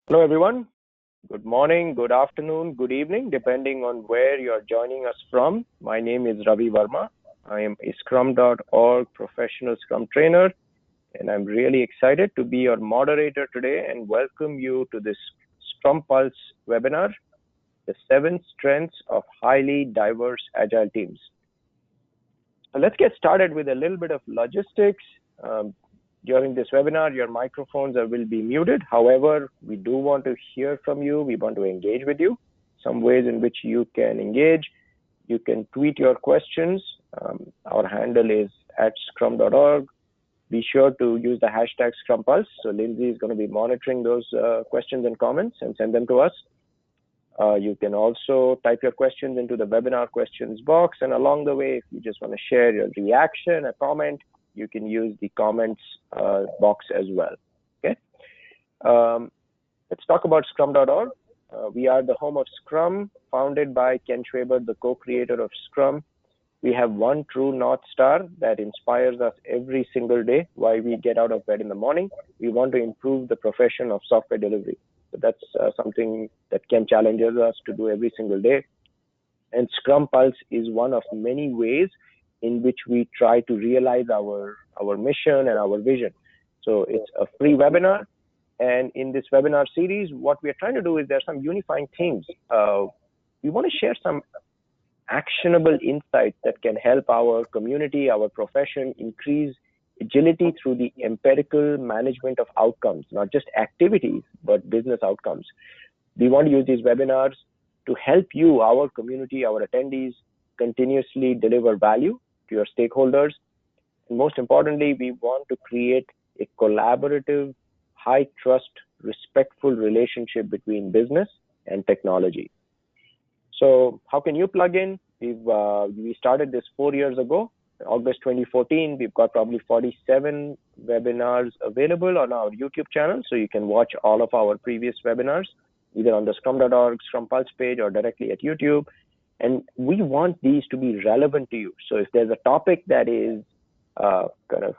Hello, everyone. Good morning, good afternoon, good evening, depending on where you're joining us from. My name is Ravi Verma. I am a Scrum.org professional Scrum trainer, and I'm really excited to be your moderator today and welcome you to this Scrum Pulse webinar, the 7 Strengths of Highly Diverse Agile Teams. So let's get started with a little bit of logistics. During this webinar, your microphones will be muted. However, we do want to hear from you. We want to engage with you. Some ways in which you can engage. You can tweet your questions. Our handle is @scrum.org. Be sure to use the hashtag ScrumPulse. So Lindsay is going to be monitoring those questions and comments and send them to us. You can also type your questions into the webinar questions box. And along the way, if you just want to share your reaction, a comment, you can use the comments box as well. Okay. Let's talk about Scrum.org. We are the home of Scrum, founded by Ken Schwaber, the co-creator of Scrum. We have one true North Star that inspires us every single day why we get out of bed in the morning. We want to improve the profession of software delivery. So that's something that Ken challenges us to do every single day. And Scrum Pulse is one of many ways in which we try to realize our mission and our vision. So it's a free webinar. And in this webinar series, what we are trying to do is there are some unifying themes. We want to share some actionable insights that can help our community, our profession, increase agility through the empirical management of outcomes, not just activities, but business outcomes. We want to use these webinars to help you, our community, our attendees, continuously deliver value to your stakeholders. And most importantly, we want to create a collaborative, high trust, respectful relationship between business and technology. So how can you plug in? We started this 4 years ago, August 2014. We've got probably 47 webinars available on our YouTube channel. So you can watch all of our previous webinars, either on the Scrum.org, Scrum Pulse page, or directly at YouTube. And we want these to be relevant to you. So if there's a topic that is kind of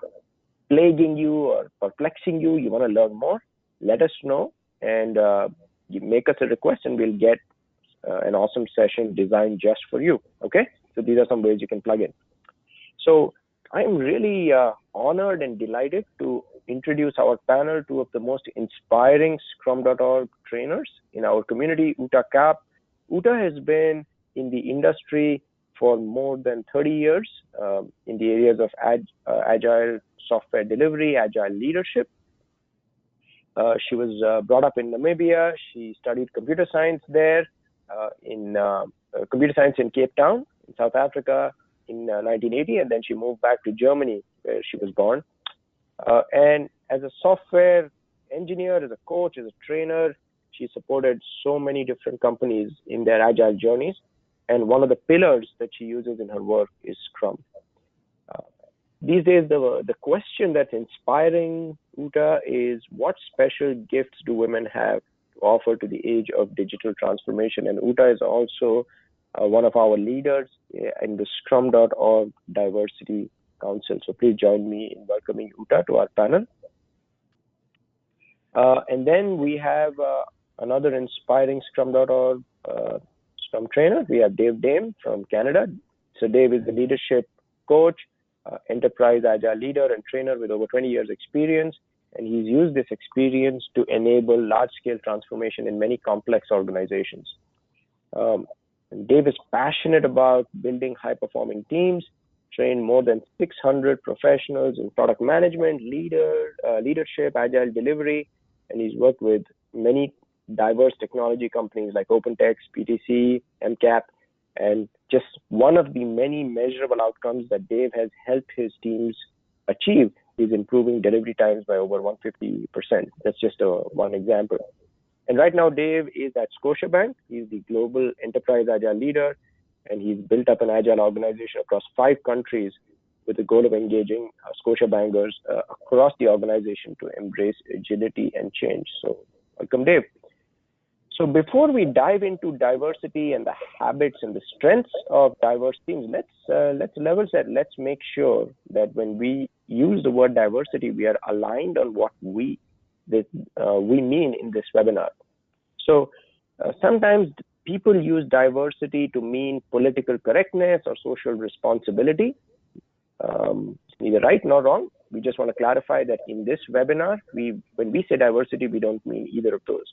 plaguing you or perplexing you, you want to learn more, let us know and you make us a request and we'll get an awesome session designed just for you. Okay? So these are some ways you can plug in. So I'm really honored and delighted to introduce our panel, two of the most inspiring Scrum.org trainers in our community, Uta Kapp. Uta has been in the industry for more than 30 years in the areas of agile software delivery, agile leadership. She was brought up in Namibia. She studied computer science there, computer science in Cape Town, in South Africa in 1980, and then she moved back to Germany where she was born. And as a software engineer, as a coach, as a trainer, she supported so many different companies in their agile journeys. And one of the pillars that she uses in her work is Scrum. These days, the question that's inspiring Uta is, what special gifts do women have to offer to the age of digital transformation? And Uta is also one of our leaders in the Scrum.org Diversity Council. So please join me in welcoming Uta to our panel. And then we have another inspiring Scrum.org Scrum trainer. We have Dave Dame from Canada. So Dave is a leadership coach, enterprise agile leader and trainer with over 20 years experience. And he's used this experience to enable large-scale transformation in many complex organizations. Dave is passionate about building high-performing teams, trained more than 600 professionals in product management, leadership, agile delivery, and he's worked with many diverse technology companies like OpenText, PTC, MCAP, and just one of the many measurable outcomes that Dave has helped his teams achieve is improving delivery times by over 150%. That's just one example. And right now, Dave is at Scotiabank. He's the global enterprise agile leader, and he's built up an agile organization across 5 countries with the goal of engaging Scotiabankers across the organization to embrace agility and change. So welcome, Dave. So before we dive into diversity and the habits and the strengths of diverse teams, let's level set. Let's make sure that when we use the word diversity, we are aligned on what we we mean in this webinar. So sometimes people use diversity to mean political correctness or social responsibility. Neither right nor wrong. We just want to clarify that in this webinar, when we say diversity, we don't mean either of those.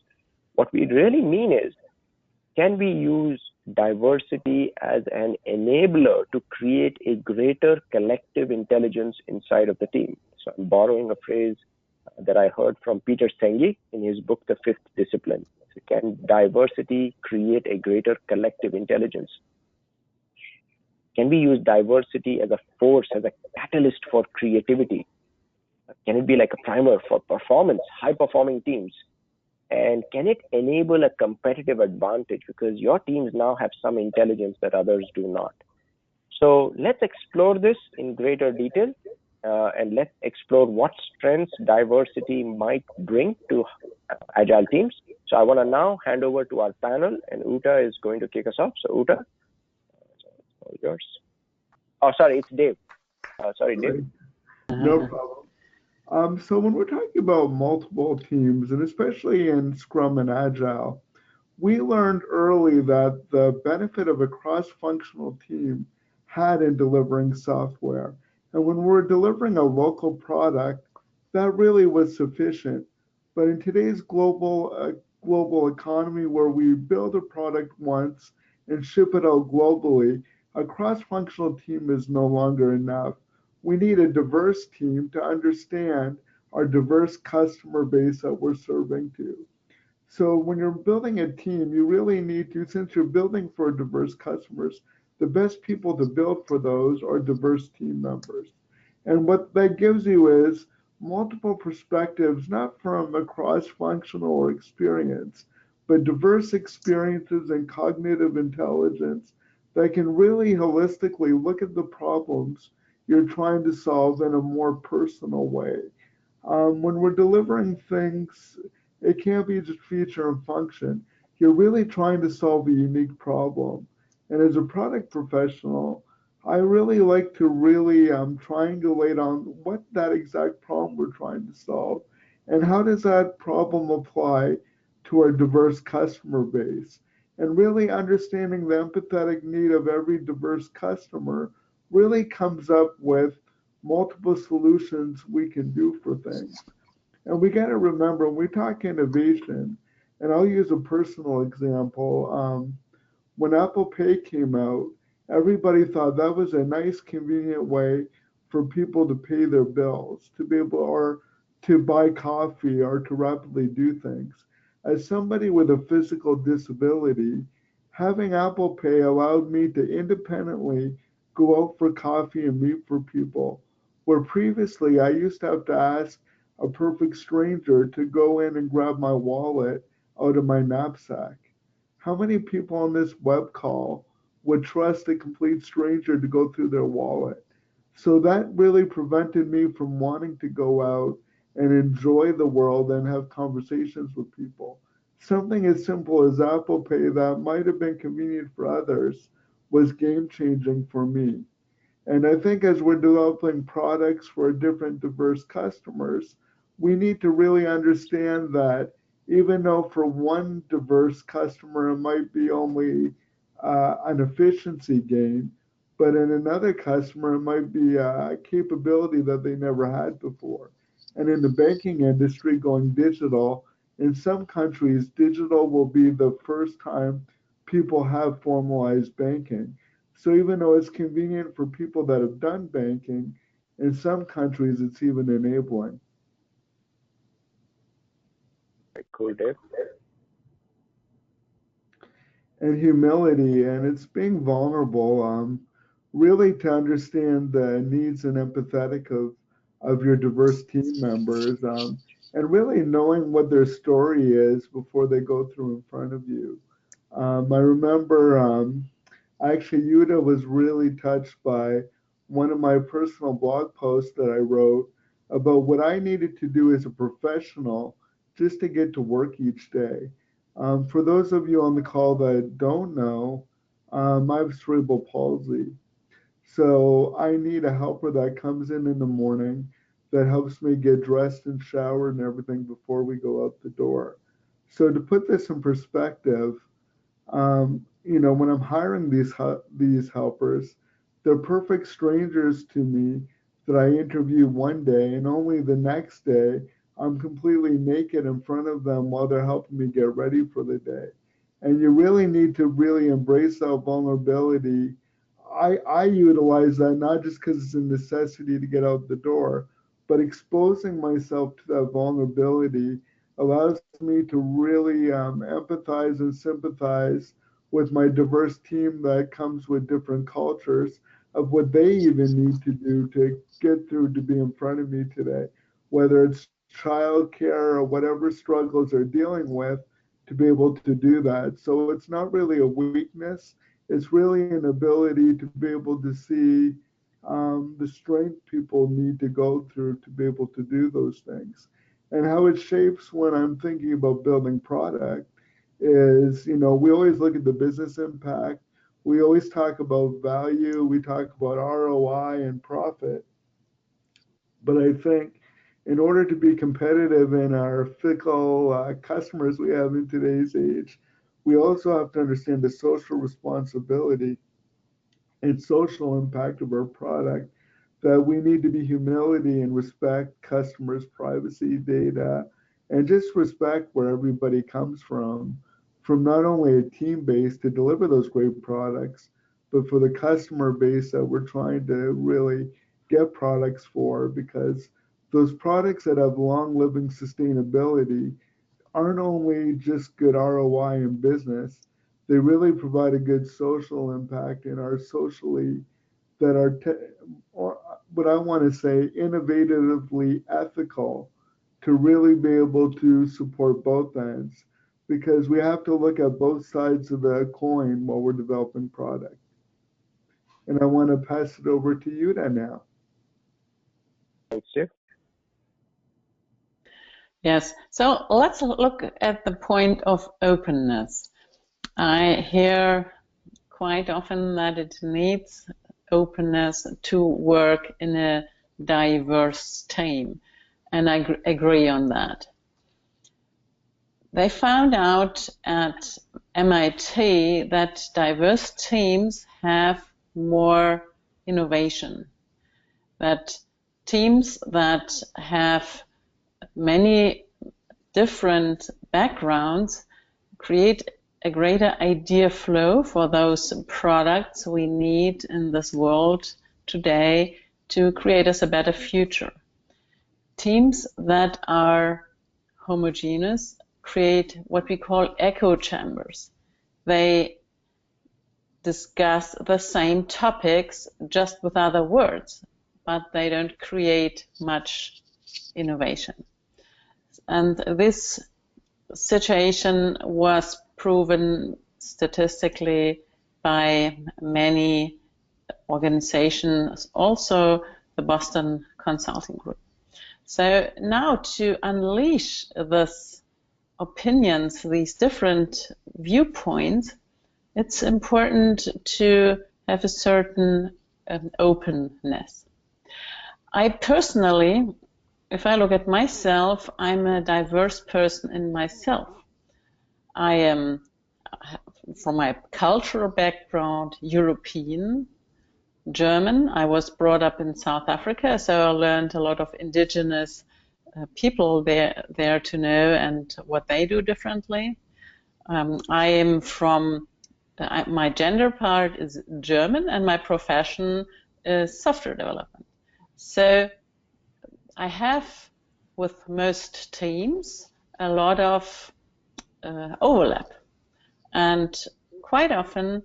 What we really mean is, can we use diversity as an enabler to create a greater collective intelligence inside of the team? So I'm borrowing a phrase that I heard from Peter Senge in his book, The Fifth Discipline. So can diversity create a greater collective intelligence? Can we use diversity as a force, as a catalyst for creativity? Can it be like a primer for performance, high-performing teams? And can it enable a competitive advantage because your teams now have some intelligence that others do not? So let's explore this in greater detail, and let's explore what strengths diversity might bring to Agile teams. So I want to now hand over to our panel, and Uta is going to kick us off. So Uta, all yours. Oh, sorry, it's Dave. Sorry, Dave. No problem. So when we're talking about multiple teams, and especially in Scrum and Agile, we learned early that the benefit of a cross-functional team had in delivering software. And when we're delivering a local product, that really was sufficient. But in today's global economy where we build a product once and ship it out globally, a cross-functional team is no longer enough. We need a diverse team to understand our diverse customer base that we're serving to. So when you're building a team, you really need to, since you're building for diverse customers, the best people to build for those are diverse team members. And what that gives you is multiple perspectives, not from a cross-functional experience, but diverse experiences and cognitive intelligence that can really holistically look at the problems you're trying to solve in a more personal way. When we're delivering things, it can't be just feature and function. You're really trying to solve a unique problem. And as a product professional, I really like to really triangulate on what that exact problem we're trying to solve and how does that problem apply to our diverse customer base. And really understanding the empathetic need of every diverse customer really comes up with multiple solutions we can do for things. And we got to remember when we talk innovation, and I'll use a personal example. When Apple Pay came out, everybody thought that was a nice, convenient way for people to pay their bills, to be able or to buy coffee or to rapidly do things. As somebody with a physical disability, having Apple Pay allowed me to independently go out for coffee and meet for people, where previously I used to have to ask a perfect stranger to go in and grab my wallet out of my knapsack. How many people on this web call would trust a complete stranger to go through their wallet? So that really prevented me from wanting to go out and enjoy the world and have conversations with people. Something as simple as Apple Pay that might have been convenient for others was game changing for me. And I think as we're developing products for different diverse customers, we need to really understand that even though for one diverse customer it might be only an efficiency gain, but in another customer it might be a capability that they never had before. And in the banking industry going digital, in some countries, digital will be the first time people have formalized banking. So even though it's convenient for people that have done banking, in some countries it's even enabling. Cool, Dave. And humility, and it's being vulnerable, really to understand the needs and empathetic of your diverse team members, and really knowing what their story is before they go through in front of you. I remember actually Yuta was really touched by one of my personal blog posts that I wrote about what I needed to do as a professional just to get to work each day. For those of you on the call that don't know, I have cerebral palsy. So I need a helper that comes in the morning that helps me get dressed and showered and everything before we go out the door. So to put this in perspective, when I'm hiring these helpers, they're perfect strangers to me that I interview one day, and only the next day I'm completely naked in front of them while they're helping me get ready for the day. And you really need to really embrace that vulnerability. I utilize that not just because it's a necessity to get out the door, but exposing myself to that vulnerability allows me to really empathize and sympathize with my diverse team that comes with different cultures of what they even need to do to get through to be in front of me today, whether it's childcare or whatever struggles they're dealing with to be able to do that. So it's not really a weakness, it's really an ability to be able to see the strength people need to go through to be able to do those things. And how it shapes when I'm thinking about building product is, we always look at the business impact. We always talk about value. We talk about ROI and profit. But I think in order to be competitive in our fickle customers we have in today's age, we also have to understand the social responsibility and social impact of our product, that we need to be humility and respect customers' privacy data and just respect where everybody comes from not only a team base to deliver those great products, but for the customer base that we're trying to really get products for, because those products that have long living sustainability aren't only just good ROI in business, they really provide a good social impact and are socially that are, or what I want to say, innovatively ethical to really be able to support both ends. Because we have to look at both sides of the coin while we're developing product. And I want to pass it over to Yuta now. Thanks, Jeff. Yes, so let's look at the point of openness. I hear quite often that it needs openness to work in a diverse team, and I agree on that. They found out at MIT that diverse teams have more innovation, that teams that have many different backgrounds create a greater idea flow for those products we need in this world today to create us a better future. Teams that are homogeneous create what we call echo chambers. They discuss the same topics just with other words, but they don't create much innovation. And this situation was proven statistically by many organizations, also the Boston Consulting Group. So now to unleash these opinions, these different viewpoints, it's important to have a certain openness. I personally, if I look at myself, I'm a diverse person in myself. I am, from my cultural background, European, German. I was brought up in South Africa, so I learned a lot of indigenous people there to know and what they do differently. I am from, my gender part is German, and my profession is software development. So I have, with most teams, a lot of overlap. And quite often,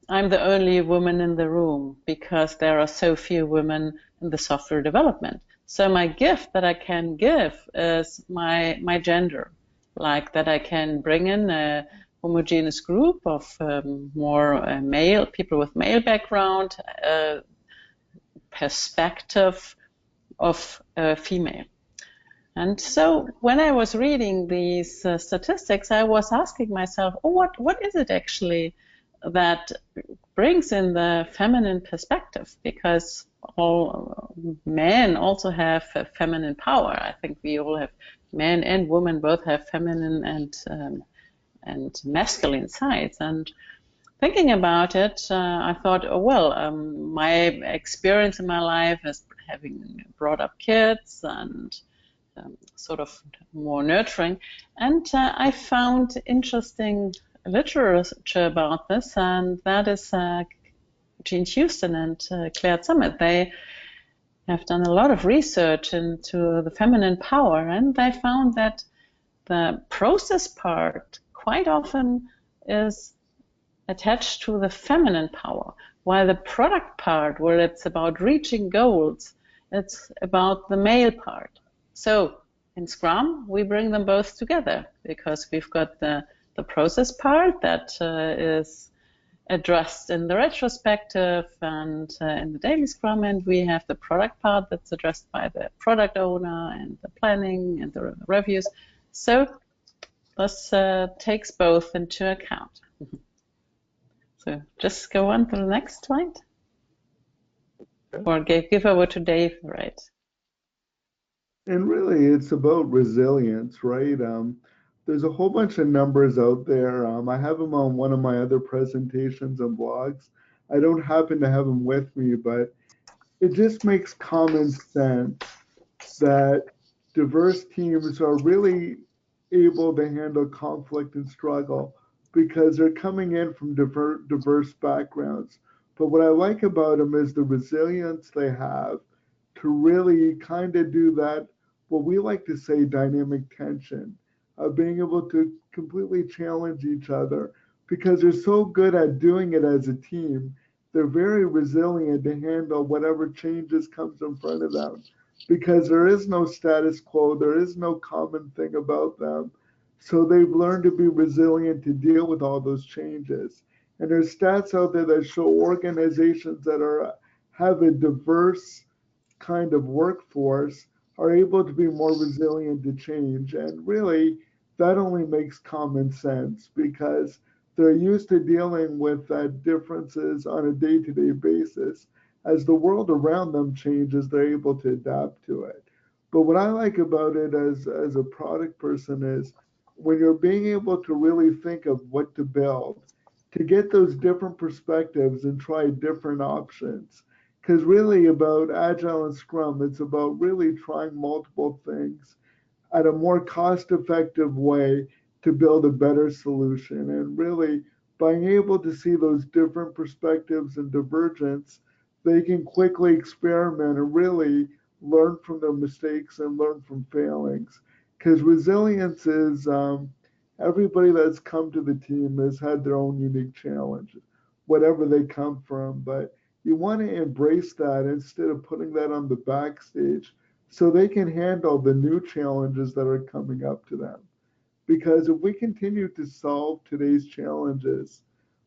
I'm the only woman in the room because there are so few women in the software development. So my gift that I can give is my gender, like that I can bring in a homogeneous group of more male, people with male background, perspective of female. And so when I was reading these statistics, I was asking myself, oh, what is it actually that brings in the feminine perspective, because all men also have feminine power. I think we all have, men and women both have feminine and masculine sides. And thinking about it, I thought, oh, well, my experience in my life is having brought up kids and sort of more nurturing. And I found interesting literature about this, and that is Jean Houston and Claire Summit. They have done a lot of research into the feminine power, and they found that the process part quite often is attached to the feminine power, while the product part, where it's about reaching goals, it's about the male part. So in Scrum, we bring them both together, because we've got the process part that is addressed in the retrospective and in the daily Scrum, and we have the product part that's addressed by the product owner and the planning and the reviews. So this takes both into account. So just go on to the next slide. Or give over to Dave, right? And really, it's about resilience, right? There's a whole bunch of numbers out there. I have them on one of my other presentations and blogs. I don't happen to have them with me, but it just makes common sense that diverse teams are really able to handle conflict and struggle because they're coming in from diverse backgrounds. But what I like about them is the resilience they have to really kind of do that, what we like to say, dynamic tension, of being able to completely challenge each other because they're so good at doing it as a team. They're very resilient to handle whatever changes comes in front of them because there is no status quo, there is no common thing about them. So they've learned to be resilient to deal with all those changes. And there's stats out there that show organizations that have a diverse kind of workforce are able to be more resilient to change. And really, that only makes common sense because they're used to dealing with differences on a day-to-day basis. As the world around them changes, they're able to adapt to it. But what I like about it as a product person is when you're being able to really think of what to build, to get those different perspectives and try different options. Because really about Agile and Scrum, it's about really trying multiple things at a more cost-effective way to build a better solution. And really, being able to see those different perspectives and divergence, they can quickly experiment and really learn from their mistakes and learn from failings. Because resilience is everybody that's come to the team has had their own unique challenges, whatever they come from. But you want to embrace that instead of putting that on the backstage so they can handle the new challenges that are coming up to them. Because if we continue to solve today's challenges,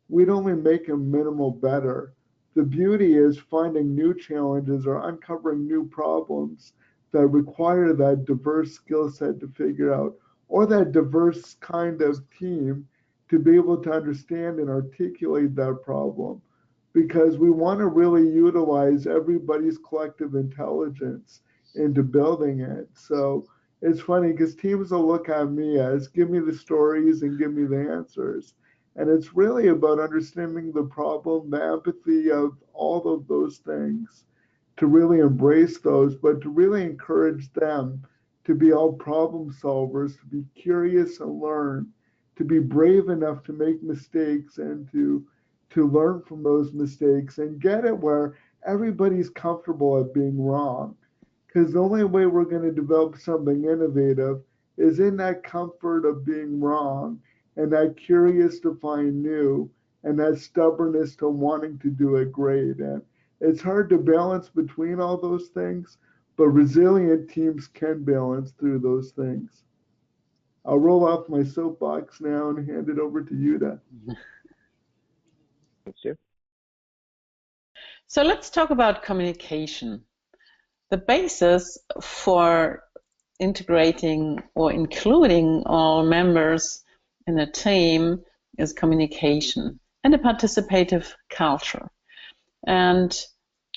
we'd only make them minimal better. The beauty is finding new challenges or uncovering new problems that require that diverse skill set to figure out, or that diverse kind of team to be able to understand and articulate that problem. Because we want to really utilize everybody's collective intelligence into building it. So it's funny because teams will look at me as give me the stories and give me the answers. And it's really about understanding the problem, the empathy of all of those things, to really embrace those, but to really encourage them to be all problem solvers, to be curious and learn, to be brave enough to make mistakes and to learn from those mistakes and get it where everybody's comfortable at being wrong. Because the only way we're going to develop something innovative is in that comfort of being wrong and that curious to find new and that stubbornness to wanting to do it great. And it's hard to balance between all those things, but resilient teams can balance through those things. I'll roll off my soapbox now and hand it over to Yuta. Thanks, Jim. So let's talk about communication. The basis for integrating or including all members in a team is communication. and a participative culture. And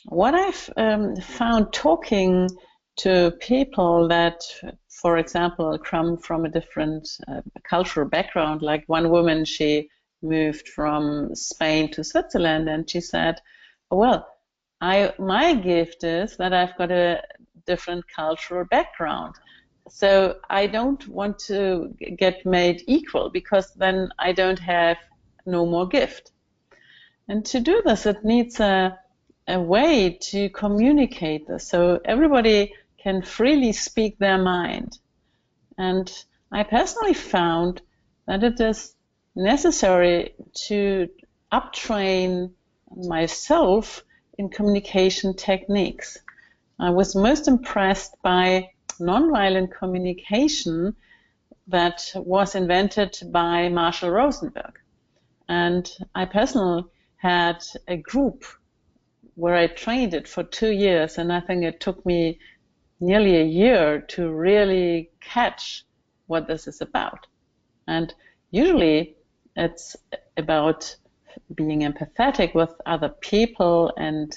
what I've found talking to people that, for example, come from a different cultural background, like one woman, she moved from Spain to Switzerland, and she said, well, my gift is that I've got a different cultural background. So I don't want to get made equal, because then I don't have no more gift. And to do this, it needs a way to communicate this, so everybody can freely speak their mind. And I personally found that it is necessary to uptrain myself in communication techniques. I was most impressed by nonviolent communication that was invented by Marshall Rosenberg. And I personally had a group where I trained it for 2 years, and I think it took me nearly a year to really catch what this is about. And usually it's about being empathetic with other people and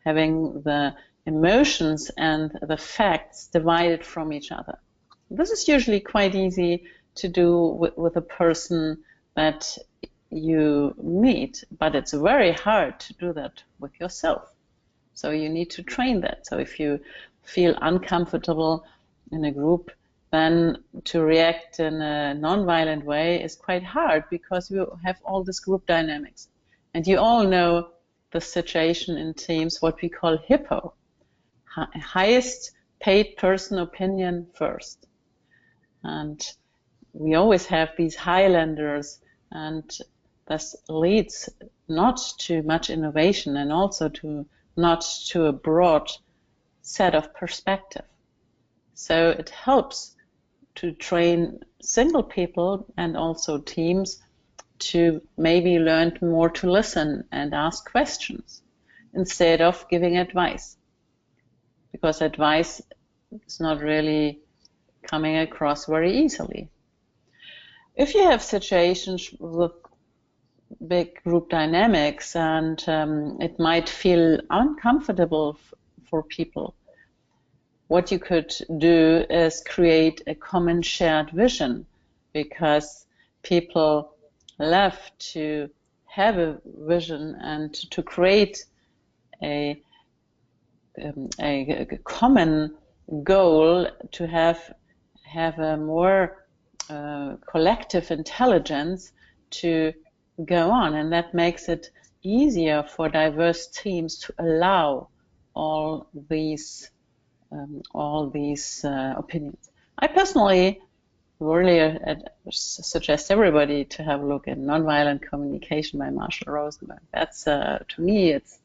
having the emotions and the facts divided from each other. This is usually quite easy to do with a person that you meet, but it's very hard to do that with yourself. So you need to train that. So if you feel uncomfortable in a group, then to react in a nonviolent way is quite hard, because you have all this group dynamics. And you all know the situation in teams, what we call HIPPO, highest paid person opinion first. And we always have these highlanders, and this leads not to much innovation, and also not to a broad set of perspective. So it helps to train single people and also teams to maybe learn more to listen and ask questions instead of giving advice, because advice is not really coming across very easily. If you have situations with big group dynamics and it might feel uncomfortable for people, what you could do is create a common shared vision, because people love to have a vision and to create a common goal, to have a more collective intelligence to go on, and that makes it easier for diverse teams to allow all these opinions. I personally really suggest everybody to have a look at Nonviolent Communication by Marshall Rosenberg. That's to me, it's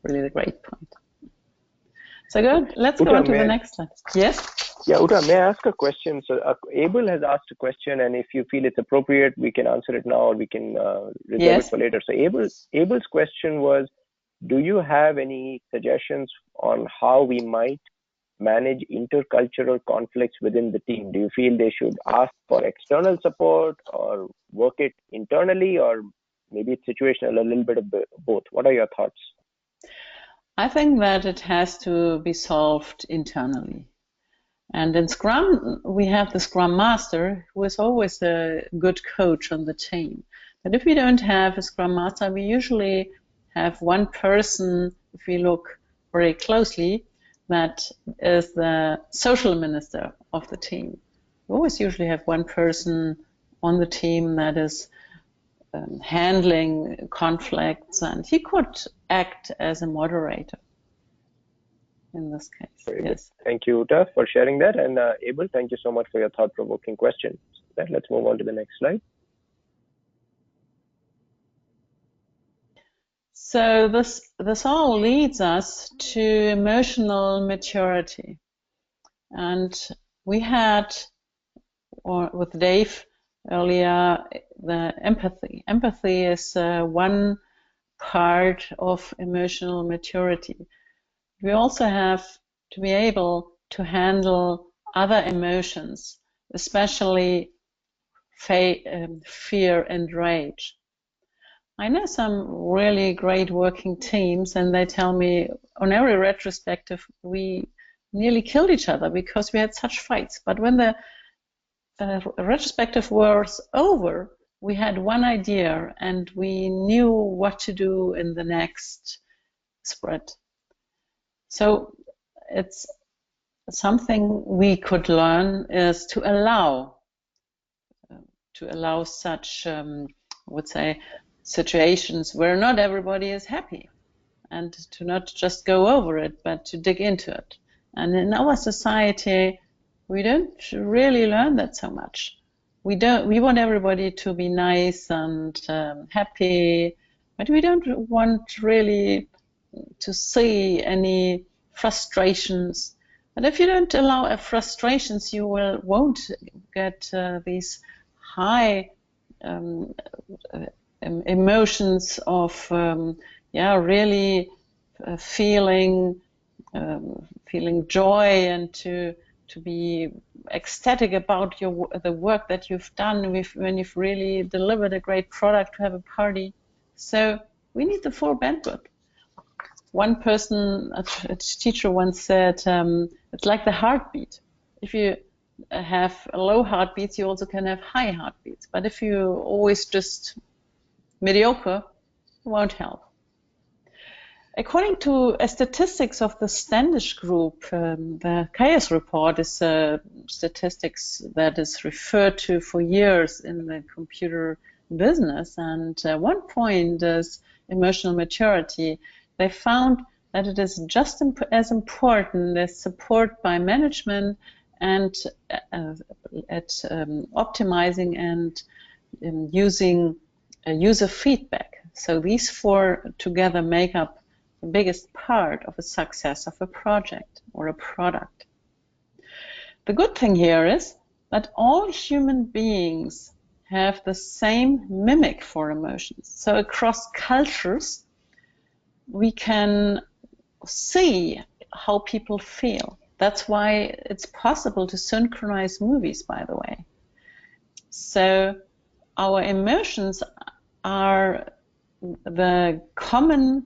really the great point. So good. Let's go on to the next slide. Yes. Yeah, Uta, may I ask a question? So Abel has asked a question, and if you feel it's appropriate, we can answer it now, or we can reserve it for later. So Abel's question was, do you have any suggestions on how we might manage intercultural conflicts within the team? Do you feel they should ask for external support or work it internally, or maybe it's situational, a little bit of both? What are your thoughts? I think that it has to be solved internally. And in Scrum, we have the Scrum Master, who is always a good coach on the team. But if we don't have a Scrum Master, we usually have one person, if we look very closely, that is the social minister of the team. We always usually have one person on the team that is handling conflicts, and he could act as a moderator in this case. Very yes. Good. Thank you, Uta, for sharing that. And Abel, thank you so much for your thought-provoking question. Let's move on to the next slide. So this all leads us to emotional maturity. And we had, or with Dave earlier, the empathy. Empathy is one part of emotional maturity. We also have to be able to handle other emotions, especially fear and rage. I know some really great working teams, and they tell me on every retrospective we nearly killed each other because we had such fights. But when the retrospective was over, we had one idea and we knew what to do in the next sprint. So it's something we could learn is to allow such, I would say, situations where not everybody is happy, and to not just go over it, but to dig into it. And in our society, we don't really learn that so much. We want everybody to be nice and happy, but we don't want really to see any frustrations. And if you don't allow frustrations, you won't get these high emotions of really feeling joy and to be ecstatic about the work that you've done when you've really delivered a great product, to have a party. So we need the full bandwidth. One person, a teacher once said, it's like the heartbeat. If you have low heartbeats, you also can have high heartbeats. But if you always just mediocre, it won't help. According to statistics of the Standish Group, the Chaos Report is statistics that is referred to for years in the computer business. And one point is emotional maturity. They found that it is just as important as support by management and at optimizing and using user feedback. So these four together make up the biggest part of the success of a project or a product. The good thing here is that all human beings have the same mimic for emotions. So across cultures, we can see how people feel. That's why it's possible to synchronize movies, by the way. So our emotions are the common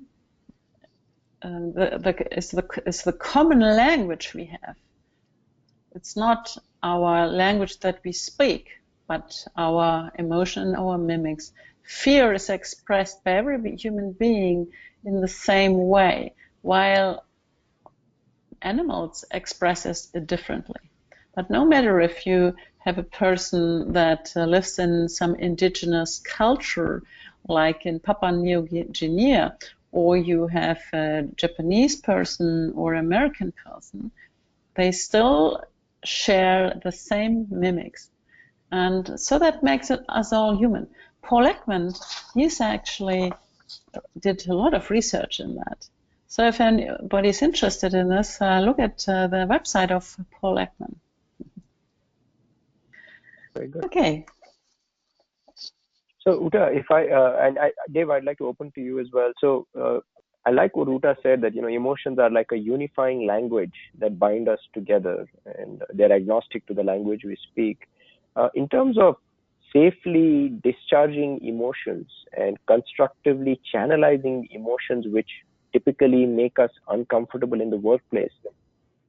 is the common language we have. It's not our language that we speak, but our emotion, our mimics. Fear is expressed by every human being in the same way, while animals express it differently. But no matter if you have a person that lives in some indigenous culture, like in Papua New Guinea, or you have a Japanese person or American person, they still share the same mimics. And so that makes us all human. Paul Ekman, he's actually did a lot of research in that. So if anybody's interested in this, look at the website of Paul Ekman. Very good. Okay. So Uta, Dave, I'd like to open to you as well. So I like what Uta said, that emotions are like a unifying language that bind us together, and they're agnostic to the language we speak. In terms of safely discharging emotions and constructively channelizing emotions which typically make us uncomfortable in the workplace,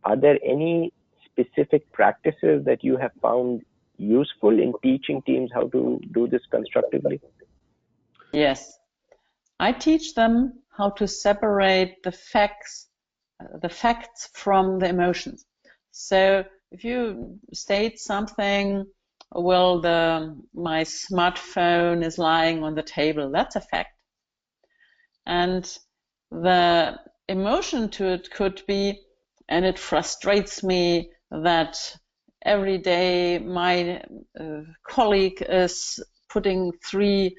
are there any specific practices that you have found useful in teaching teams how to do this constructively? Yes. I teach them how to separate the facts from the emotions. So if you state something, well, my smartphone is lying on the table, that's a fact. And the emotion to it could be, and it frustrates me that every day my colleague is putting 3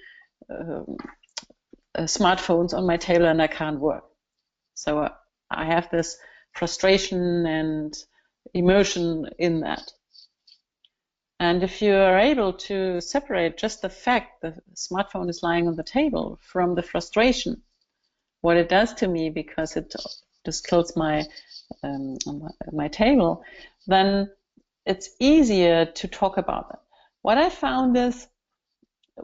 smartphones on my table and I can't work. So I have this frustration and emotion in that. And if you are able to separate just the fact the smartphone is lying on the table from the frustration, what it does to me because it just kills my table, then it's easier to talk about it. What I found is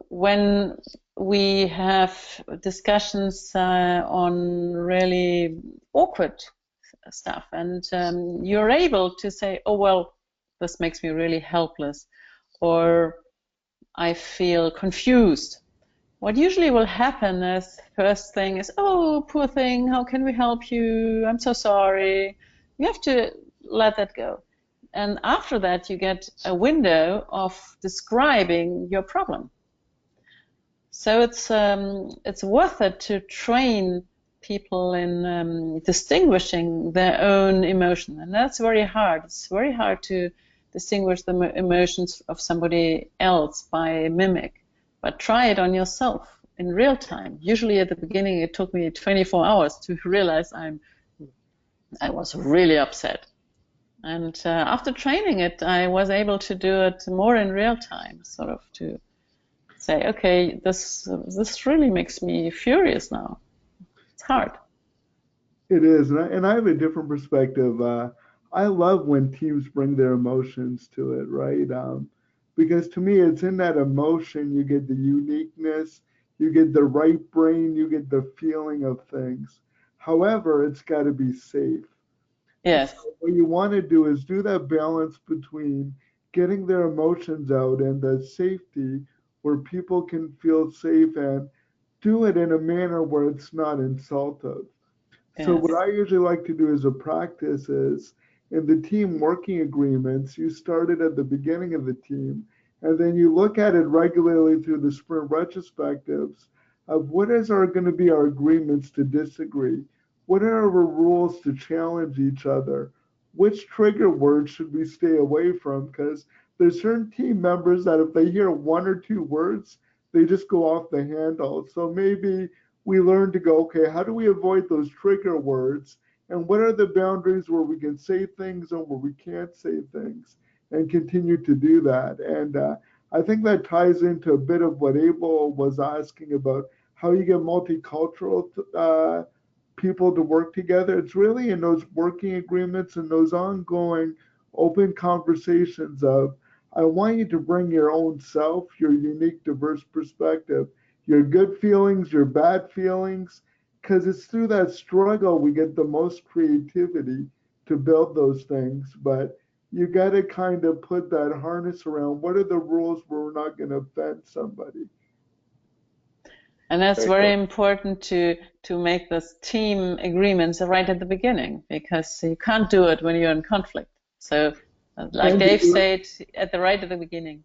when we have discussions on really awkward stuff, and you're able to say, oh, well, this makes me really helpless, or I feel confused. What usually will happen is, first thing is, oh, poor thing, how can we help you? I'm so sorry. You have to let that go. And after that, you get a window of describing your problem. So it's worth it to train people in distinguishing their own emotion, and that's very hard. It's very hard to distinguish the emotions of somebody else by mimic, but try it on yourself in real time. Usually at the beginning it took me 24 hours to realize I was really upset, and after training it I was able to do it more in real time, sort of to say, okay, this really makes me furious now. It's hard. It is, and I have a different perspective. I love when teams bring their emotions to it, right? Because to me, it's in that emotion you get the uniqueness, you get the right brain, you get the feeling of things. However, it's got to be safe. Yes. So what you want to do is do that balance between getting their emotions out and the safety where people can feel safe and do it in a manner where it's not insultive. So Yes. what I usually like to do as a practice is in the team working agreements, you start it at the beginning of the team, and then you look at it regularly through the sprint retrospectives of what is our going to be our agreements to disagree, what are our rules to challenge each other, which trigger words should we stay away from, because there's certain team members that if they hear one or two words, they just go off the handle. So maybe we learn to go, okay, how do we avoid those trigger words? And what are the boundaries where we can say things and where we can't say things and continue to do that? And I think that ties into a bit of what Abel was asking about how you get multicultural people to work together. It's really in those working agreements and those ongoing open conversations of, I want you to bring your own self, your unique, diverse perspective, your good feelings, your bad feelings, because it's through that struggle we get the most creativity to build those things. But you got to kind of put that harness around what are the rules where we're not going to offend somebody. And that's very important to make those team agreements right at the beginning, because you can't do it when you're in conflict. So, like Dave said, at the beginning.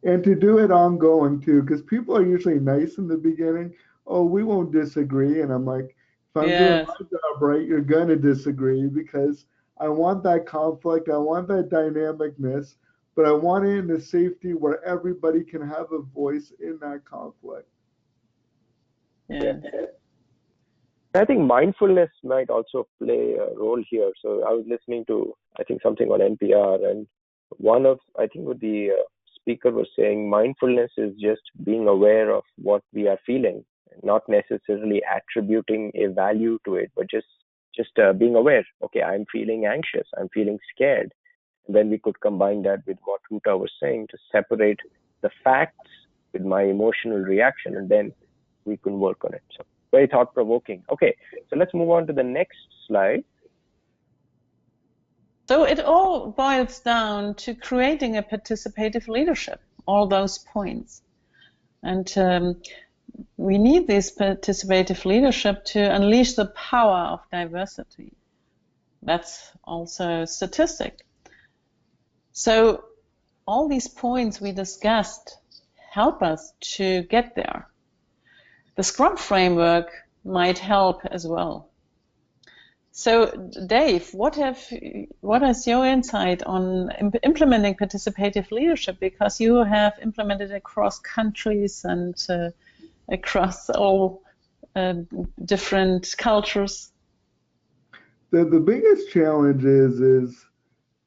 And to do it ongoing too, because people are usually nice in the beginning. Oh, we won't disagree. And I'm like, if I'm doing my job right, you're going to disagree because I want that conflict. I want that dynamicness, but I want it in the safety where everybody can have a voice in that conflict. Yeah. I think mindfulness might also play a role here. So I was listening to, I think, something on NPR, and I think what the speaker was saying, mindfulness is just being aware of what we are feeling, not necessarily attributing a value to it, but just being aware. Okay, I'm feeling anxious, I'm feeling scared. And then we could combine that with what Ruta was saying to separate the facts with my emotional reaction, and then we can work on it. So very thought-provoking. Okay, so let's move on to the next slide. So it all boils down to creating a participative leadership, all those points. And we need this participative leadership to unleash the power of diversity. That's also a statistic. So all these points we discussed help us to get there. The Scrum framework might help as well. So, Dave, what is your insight on implementing participative leadership? Because you have implemented it across countries and across all different cultures. The biggest challenge is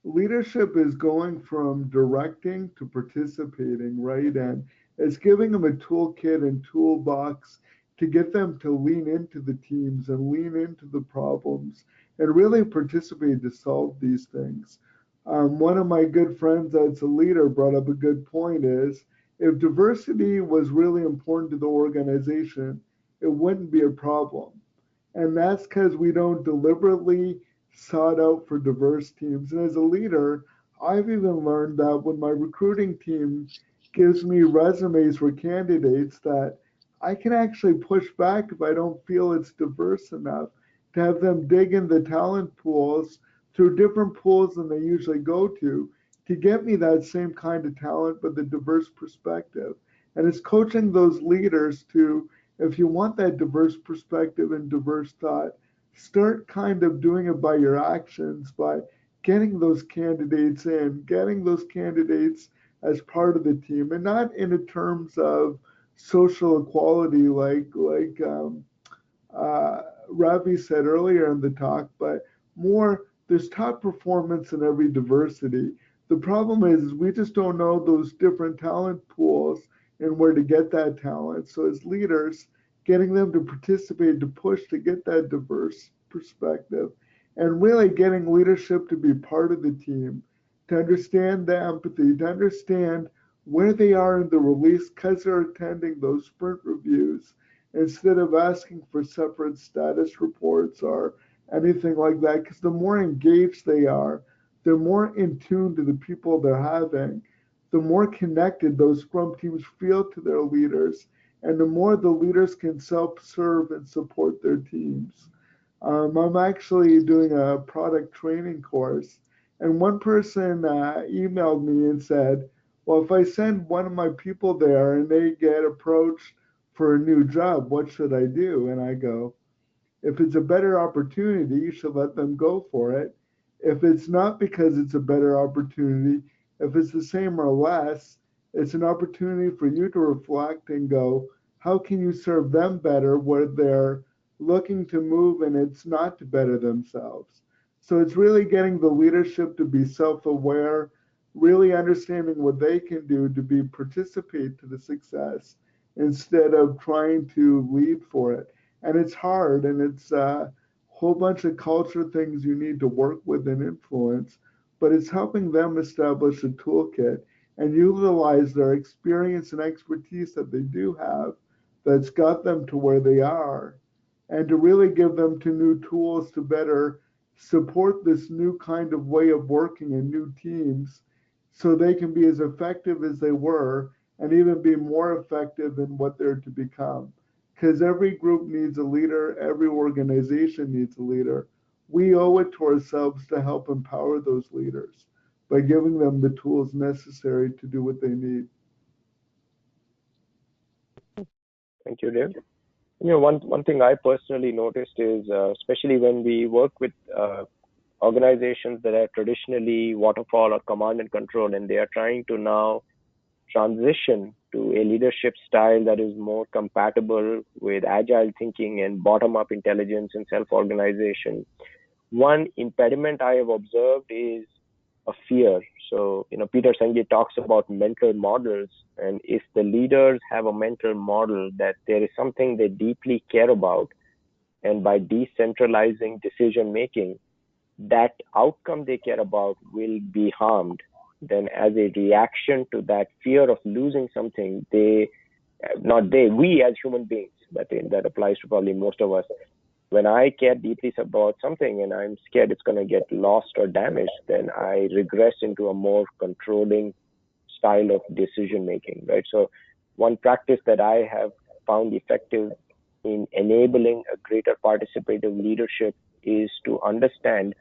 leadership is going from directing to participating, right? And it's giving them a toolkit and toolbox to get them to lean into the teams and lean into the problems and really participate to solve these things. One of my good friends that's a leader brought up a good point is If diversity was really important to the organization, it wouldn't be a problem. And that's because we don't deliberately sought out for diverse teams. And as a leader, I've even learned that when my recruiting team gives me resumes for candidates, that I can actually push back if I don't feel it's diverse enough to have them dig in the talent pools through different pools than they usually go to get me that same kind of talent but the diverse perspective. And it's coaching those leaders to, if you want that diverse perspective and diverse thought, start kind of doing it by your actions, by getting those candidates in, getting those candidates as part of the team, and not in terms of social equality like Ravi said earlier in the talk, but more there's top performance in every diversity. The problem is we just don't know those different talent pools and where to get that talent. So as leaders, getting them to participate, to push, to get that diverse perspective, and really getting leadership to be part of the team, to understand the empathy, to understand where they are in the release because they're attending those sprint reviews instead of asking for separate status reports or anything like that. Because the more engaged they are, they're more in tune to the people they're having, the more connected those Scrum teams feel to their leaders, and the more the leaders can self-serve and support their teams. I'm actually doing a product training course, and one person emailed me and said, well, if I send one of my people there and they get approached for a new job, what should I do? And I go, if it's a better opportunity, you should let them go for it. If it's not because it's a better opportunity, if it's the same or less, it's an opportunity for you to reflect and go, how can you serve them better where they're looking to move and it's not to better themselves? So it's really getting the leadership to be self-aware, really understanding what they can do to be participate to the success instead of trying to lead for it. And it's hard, and it's a whole bunch of culture things you need to work with and influence, but it's helping them establish a toolkit and utilize their experience and expertise that they do have that's got them to where they are, and to really give them to new tools to better support this new kind of way of working in new teams so they can be as effective as they were and even be more effective in what they're to become. Because every group needs a leader, every organization needs a leader. We owe it to ourselves to help empower those leaders by giving them the tools necessary to do what they need. Thank you, Dave. One thing I personally noticed is, especially when we work with organizations that are traditionally waterfall or command and control, and they are trying to now transition to a leadership style that is more compatible with agile thinking and bottom-up intelligence and self-organization. One impediment I have observed is a fear. So, Peter Senge talks about mental models, and if the leaders have a mental model that there is something they deeply care about, and by decentralizing decision making, that outcome they care about will be harmed, then as a reaction to that fear of losing something, we as human beings, that applies to probably most of us, when I care deeply about something and I'm scared it's going to get lost or damaged, then I regress into a more controlling style of decision making, right? So one practice that I have found effective in enabling a greater participative leadership is to understand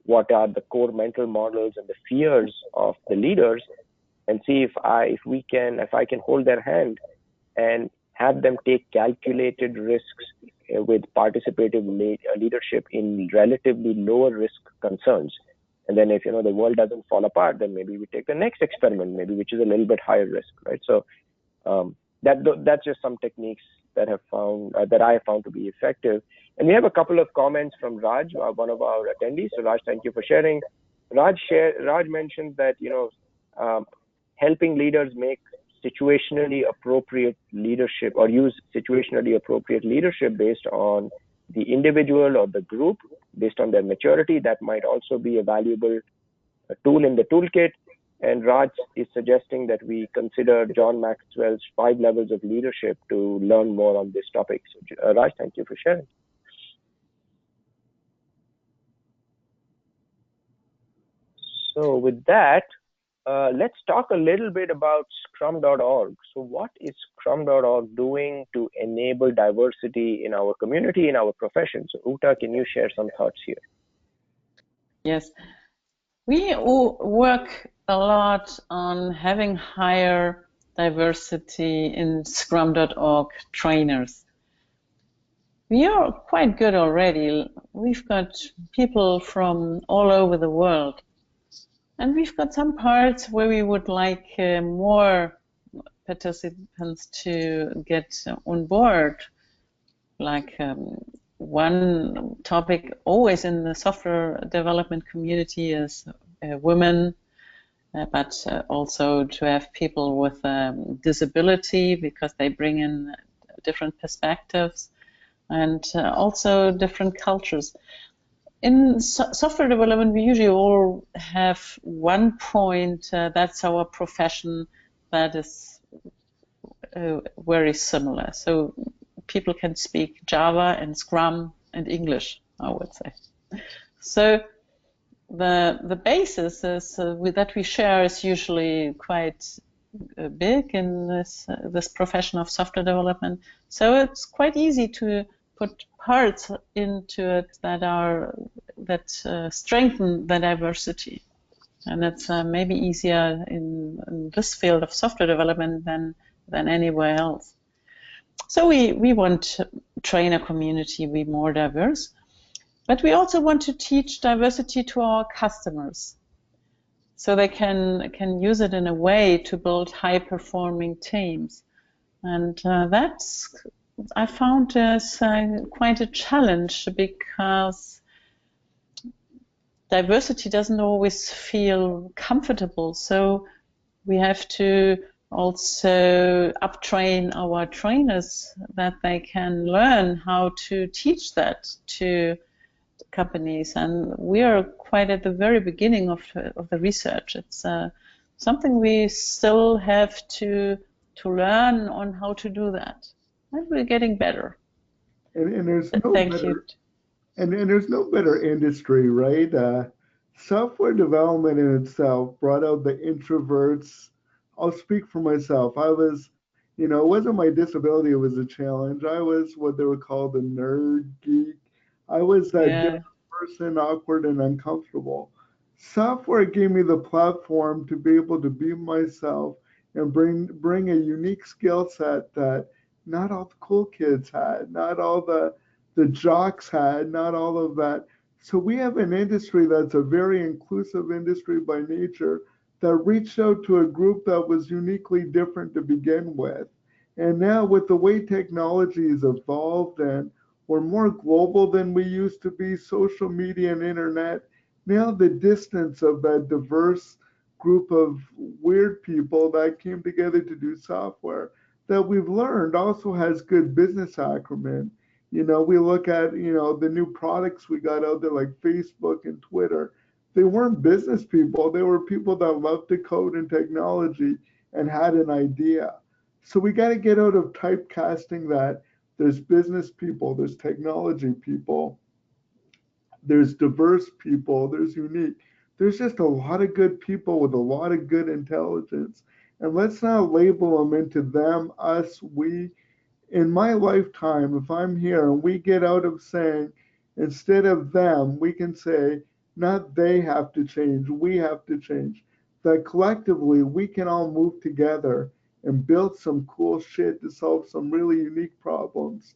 what are the core mental models and the fears of the leaders, and see if I can hold their hand and have them take calculated risks with participative leadership in relatively lower risk concerns. And then if the world doesn't fall apart, then maybe we take the next experiment, maybe which is a little bit higher risk, right? So that's just some techniques that I have found to be effective. And we have a couple of comments from Raj, one of our attendees. So Raj, thank you for sharing. Raj mentioned that helping leaders make situationally appropriate leadership, or use situationally appropriate leadership based on the individual or the group, based on their maturity. That might also be a valuable tool in the toolkit. And Raj is suggesting that we consider John Maxwell's 5 levels of leadership to learn more on this topic. So, Raj, thank you for sharing. So, with that, let's talk a little bit about Scrum.org. So, what is Scrum.org doing to enable diversity in our community, in our profession? So, Uta, can you share some thoughts here? Yes. We work a lot on having higher diversity in Scrum.org trainers. We are quite good already. We've got people from all over the world. And we've got some parts where we would like more participants to get on board. Like one topic always in the software development community is women, but also to have people with disability, because they bring in different perspectives and also different cultures. In software development, we usually all have one point that's our profession that is very similar. So people can speak Java and Scrum and English, I would say. So the basis is that we share is usually quite big in this profession of software development. So it's quite easy to put parts into it that strengthen the diversity, and it's maybe easier in this field of software development than anywhere else. So we want to train a community be more diverse, but we also want to teach diversity to our customers, so they can use it in a way to build high-performing teams. And that's, I found as quite a challenge, because diversity doesn't always feel comfortable. So we have to also uptrain our trainers that they can learn how to teach that to companies. And we are quite at the very beginning of the research. It's something we still have to learn on how to do that. And we're getting better. And there's no Thank better you. and there's no better industry, right? Software development in itself brought out the introverts. I'll speak for myself. I was, it wasn't my disability, it was a challenge. I was what they would call the nerd geek. I was that Yeah. different person, awkward and uncomfortable. Software gave me the platform to be able to be myself and bring a unique skill set that not all the cool kids had, not all the jocks had, not all of that. So we have an industry that's a very inclusive industry by nature that reached out to a group that was uniquely different to begin with. And now with the way technology has evolved and we're more global than we used to be, social media and internet, now the distance of that diverse group of weird people that came together to do software that we've learned also has good business acumen. We look at, the new products we got out there like Facebook and Twitter. They weren't business people. They were people that loved to code and technology and had an idea. So we got to get out of typecasting that there's business people, there's technology people, there's diverse people, there's unique. There's just a lot of good people with a lot of good intelligence. And let's not label them into them, us, we. In my lifetime, if I'm here and we get out of saying, instead of them, we can say, not they have to change, we have to change. That collectively we can all move together and build some cool shit to solve some really unique problems.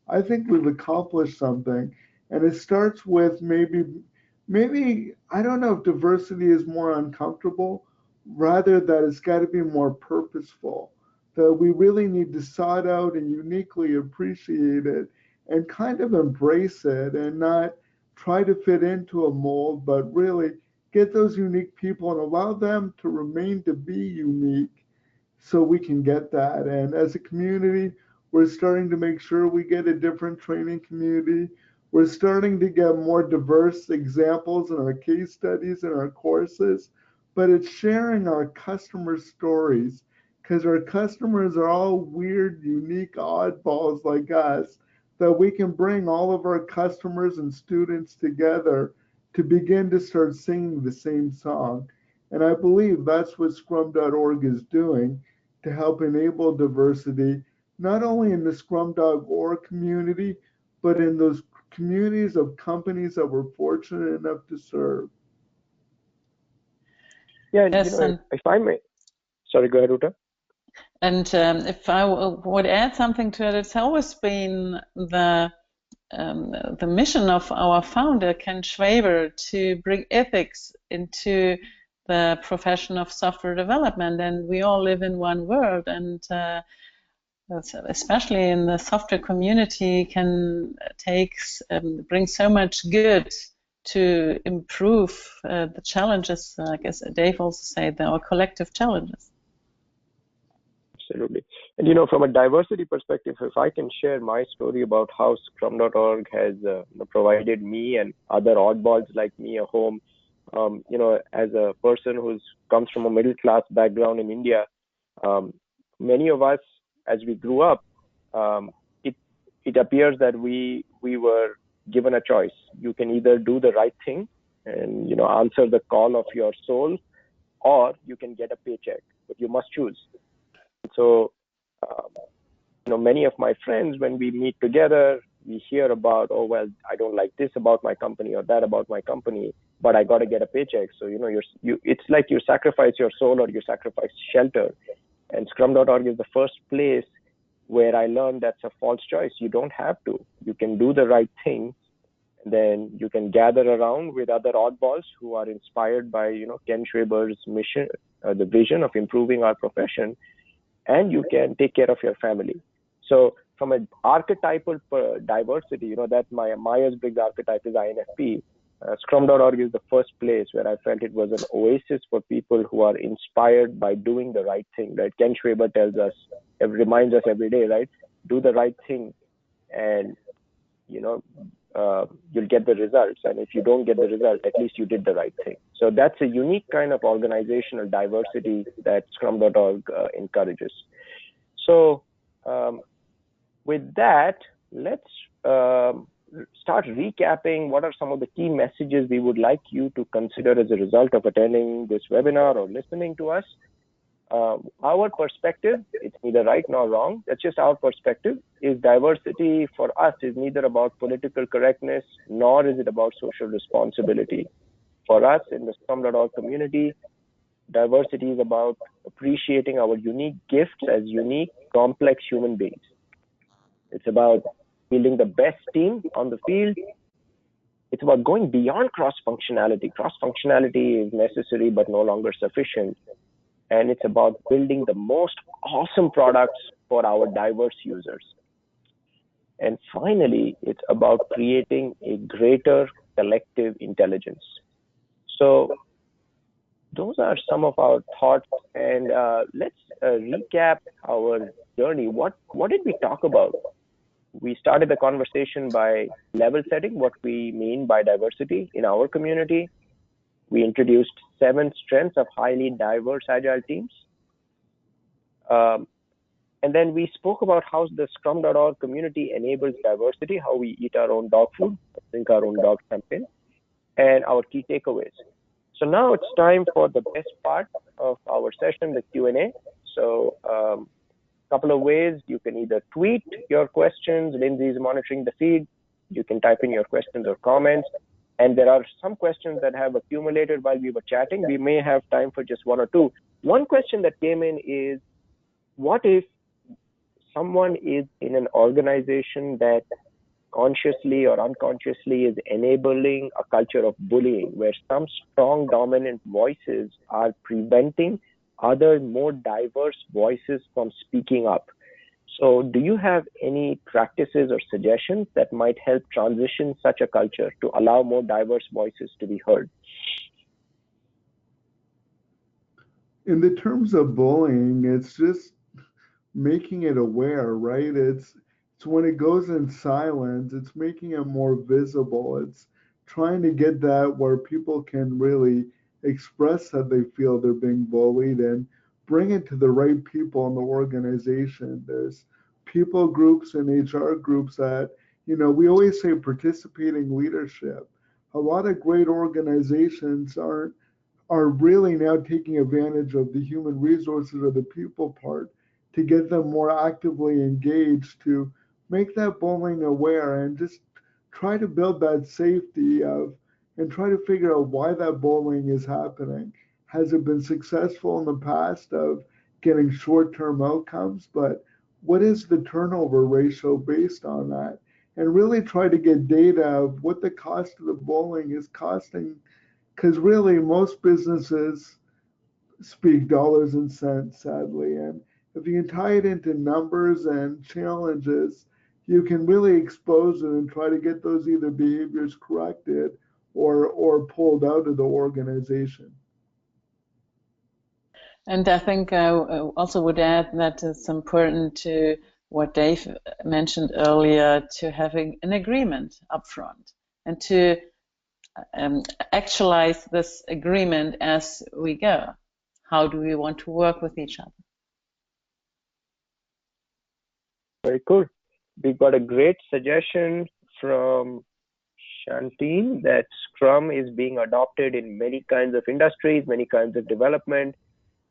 I think we've accomplished something. And it starts with maybe I don't know if diversity is more uncomfortable, rather that it's got to be more purposeful, that we really need to sort out and uniquely appreciate it and kind of embrace it and not try to fit into a mold, but really get those unique people and allow them to remain to be unique so we can get that. And as a community, we're starting to make sure we get a different training community. We're starting to get more diverse examples in our case studies and our courses. but it's sharing our customer stories, because our customers are all weird, unique oddballs like us, that we can bring all of our customers and students together to begin to start singing the same song. And I believe that's what Scrum.org is doing to help enable diversity, not only in the Scrum.org community, but in those communities of companies that we're fortunate enough to serve. Yeah, and Yes, and if I may, sorry, go ahead, Uta. And if I would add something to it, it's always been the mission of our founder, Ken Schwaber, to bring ethics into the profession of software development. And we all live in one world, and especially in the software community, can bring so much good to improve the challenges. I guess Dave also said our collective challenges. Absolutely. And from a diversity perspective, if I can share my story about how Scrum.org has provided me and other oddballs like me a home, as a person who comes from a middle class background in India, many of us, as we grew up, it appears that we were given a choice. You can either do the right thing and answer the call of your soul, or you can get a paycheck, but you must choose. So, many of my friends, when we meet together, we hear about, oh, well, I don't like this about my company or that about my company, but I got to get a paycheck. So, it's like you sacrifice your soul or you sacrifice shelter. And Scrum.org is the first place where I learned that's a false choice. You don't have to. You can do the right thing. Then you can gather around with other oddballs who are inspired by, Ken Schwaber's mission, the vision of improving our profession, and you can take care of your family. So from an archetypal diversity, that my Myers-Briggs archetype is INFP. Scrum.org is the first place where I felt it was an oasis for people who are inspired by doing the right thing, right? Ken Schwaber tells us, reminds us every day, right? Do the right thing, and you'll get the results. And if you don't get the result, at least you did the right thing. So that's a unique kind of organizational diversity that Scrum.org encourages. So with that, let's start recapping what are some of the key messages we would like you to consider as a result of attending this webinar or listening to us. Our perspective, it's neither right nor wrong, that's just our perspective, is diversity for us is neither about political correctness, nor is it about social responsibility. For us in the Scrum.org community, diversity is about appreciating our unique gifts as unique, complex human beings. It's about building the best team on the field. It's about going beyond cross-functionality. Cross-functionality is necessary but no longer sufficient. And it's about building the most awesome products for our diverse users. And finally, it's about creating a greater collective intelligence. So those are some of our thoughts. And let's recap our journey. What did we talk about? We started the conversation by level setting what we mean by diversity in our community. We introduced 7 strengths of highly diverse Agile teams. And then we spoke about how the Scrum.org community enables diversity, how we eat our own dog food, drink our own dog champagne, and our key takeaways. So now it's time for the best part of our session, the Q&A. So a couple of ways. You can either tweet your questions. Lindsay is monitoring the feed. You can type in your questions or comments. And there are some questions that have accumulated while we were chatting. We may have time for just one or two. One question that came in is, what if someone is in an organization that consciously or unconsciously is enabling a culture of bullying, where some strong dominant voices are preventing other more diverse voices from speaking up? So do you have any practices or suggestions that might help transition such a culture to allow more diverse voices to be heard? In the terms of bullying, it's just making it aware, right? It's when it goes in silence, it's making it more visible. It's trying to get that where people can really express that they feel they're being bullied and bring it to the right people in the organization. There's people groups and HR groups that, we always say participating leadership. A lot of great organizations are really now taking advantage of the human resources or the people part to get them more actively engaged to make that bullying aware and just try to build that safety of and try to figure out why that bullying is happening. Has it been successful in the past of getting short-term outcomes? But what is the turnover ratio based on that? And really try to get data of what the cost of the bullying is costing, because really most businesses speak dollars and cents, sadly. And if you can tie it into numbers and challenges, you can really expose it and try to get those either behaviors corrected or pulled out of the organization. And I think I also would add that it's important to what Dave mentioned earlier, to having an agreement upfront and to actualize this agreement as we go. How do we want to work with each other? Very cool. We got a great suggestion from Shantine that Scrum is being adopted in many kinds of industries, many kinds of development,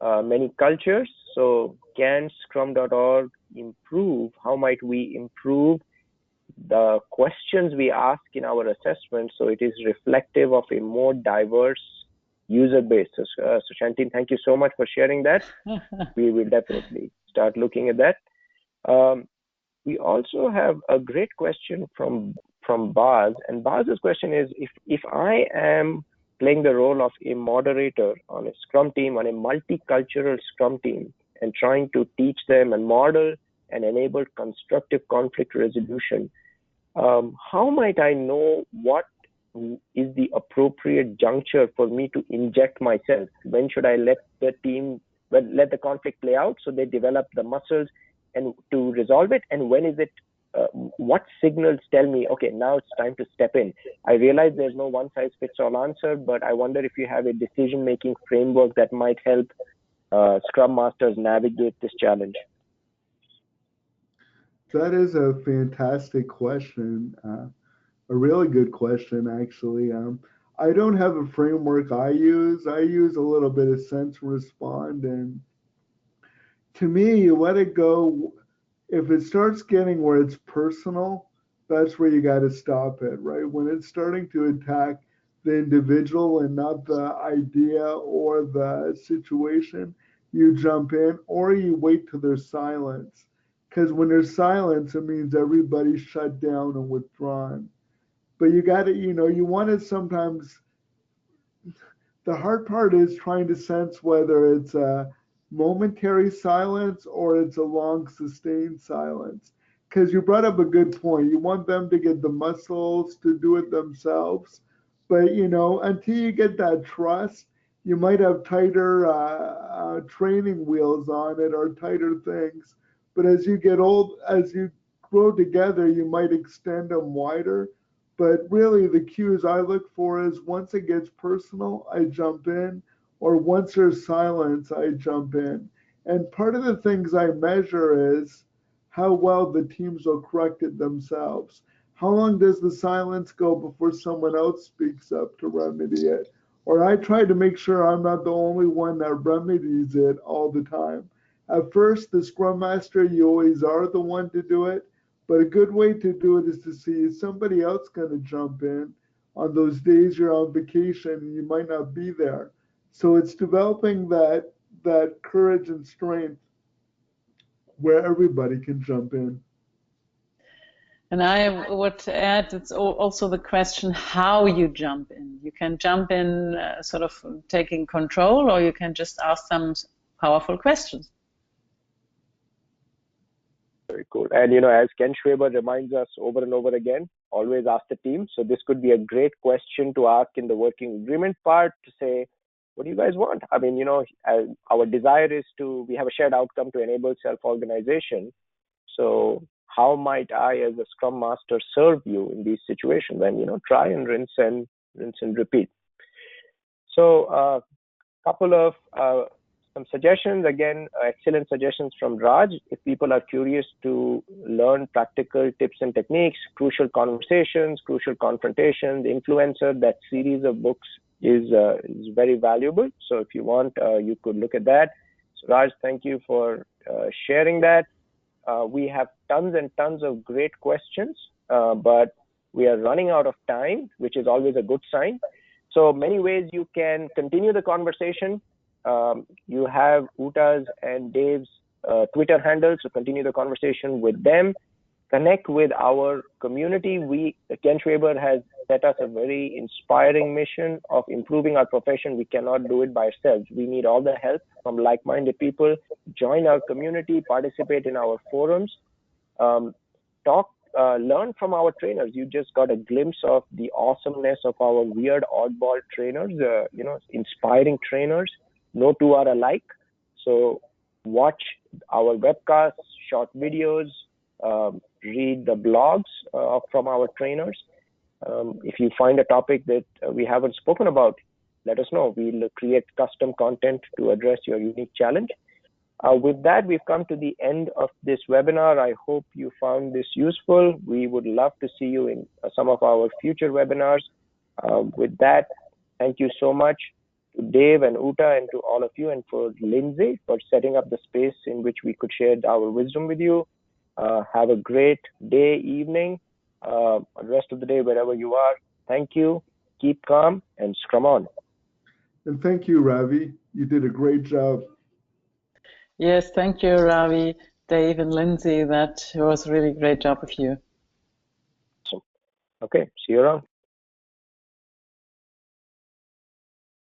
many cultures. So can Scrum.org improve? How might we improve the questions we ask in our assessment so it is reflective of a more diverse user base? So Shantine, thank you so much for sharing that. We will definitely start looking at that. We also have a great question from Baz, and Baz's question is, if I am playing the role of a moderator on a Scrum team, on a multicultural Scrum team, and trying to teach them and model and enable constructive conflict resolution, how might I know what is the appropriate juncture for me to inject myself? When should I let the conflict play out so they develop the muscles and to resolve it? And when is it, what signals tell me, okay, now it's time to step in? I realize there's no one size fits all answer, but I wonder if you have a decision-making framework that might help Scrum Masters navigate this challenge. That is a fantastic question. A really good question, actually. I don't have a framework I use. I use a little bit of sense respond, and to me, you let it go. If it starts getting where it's personal, that's where you got to stop it, right? When it's starting to attack the individual and not the idea or the situation, you jump in or you wait till there's silence. Because when there's silence, it means everybody's shut down and withdrawn. But you got to, you want to sometimes, the hard part is trying to sense whether it's a momentary silence or it's a long sustained silence. Because you brought up a good point. You want them to get the muscles to do it themselves. But, until you get that trust, you might have tighter training wheels on it or tighter things. But as you get old, as you grow together, you might extend them wider. But really, the cues I look for is once it gets personal, I jump in, or once there's silence, I jump in. And part of the things I measure is how well the teams will correct it themselves. How long does the silence go before someone else speaks up to remedy it? Or I try to make sure I'm not the only one that remedies it all the time. At first, the Scrum Master, you always are the one to do it. But a good way to do it is to see, is somebody else going to jump in on those days you're on vacation and you might not be there. So it's developing that courage and strength where everybody can jump in. And I would add, it's also the question how you jump in. You can jump in sort of taking control, or you can just ask them powerful questions. Very cool. And, as Ken Schwaber reminds us over and over again, always ask the team. So this could be a great question to ask in the working agreement part to say, what do you guys want? I mean, our desire is we have a shared outcome to enable self-organization. So how might I, as a Scrum Master, serve you in these situations? And, try and rinse and repeat. So a couple of some suggestions, again, excellent suggestions from Raj. If people are curious to learn practical tips and techniques, crucial conversations, crucial confrontations, influencer, that series of books is very valuable. So if you want, you could look at that. So Raj, thank you for sharing that. We have tons and tons of great questions, but we are running out of time, which is always a good sign. So many ways you can continue the conversation. You have Uta's and Dave's Twitter handles, so continue the conversation with them. Connect with our community. Ken Schwaber has set us a very inspiring mission of improving our profession. We cannot do it by ourselves. We need all the help from like-minded people. Join our community, participate in our forums, learn from our trainers. You just got a glimpse of the awesomeness of our weird oddball trainers, inspiring trainers. No two are alike. So watch our webcasts, short videos, read the blogs from our trainers. If you find a topic that we haven't spoken about, let us know. We'll create custom content to address your unique challenge. With that, we've come to the end of this webinar. I hope you found this useful. We would love to see you in some of our future webinars. With that, thank you so much to Dave and Uta and to all of you, and for Lindsay for setting up the space in which we could share our wisdom with you. Have a great day, evening, the rest of the day, wherever you are. Thank you. Keep calm and scrum on. And thank you, Ravi. You did a great job. Yes, thank you, Ravi, Dave, and Lindsay. That was a really great job of you. Okay, see you around.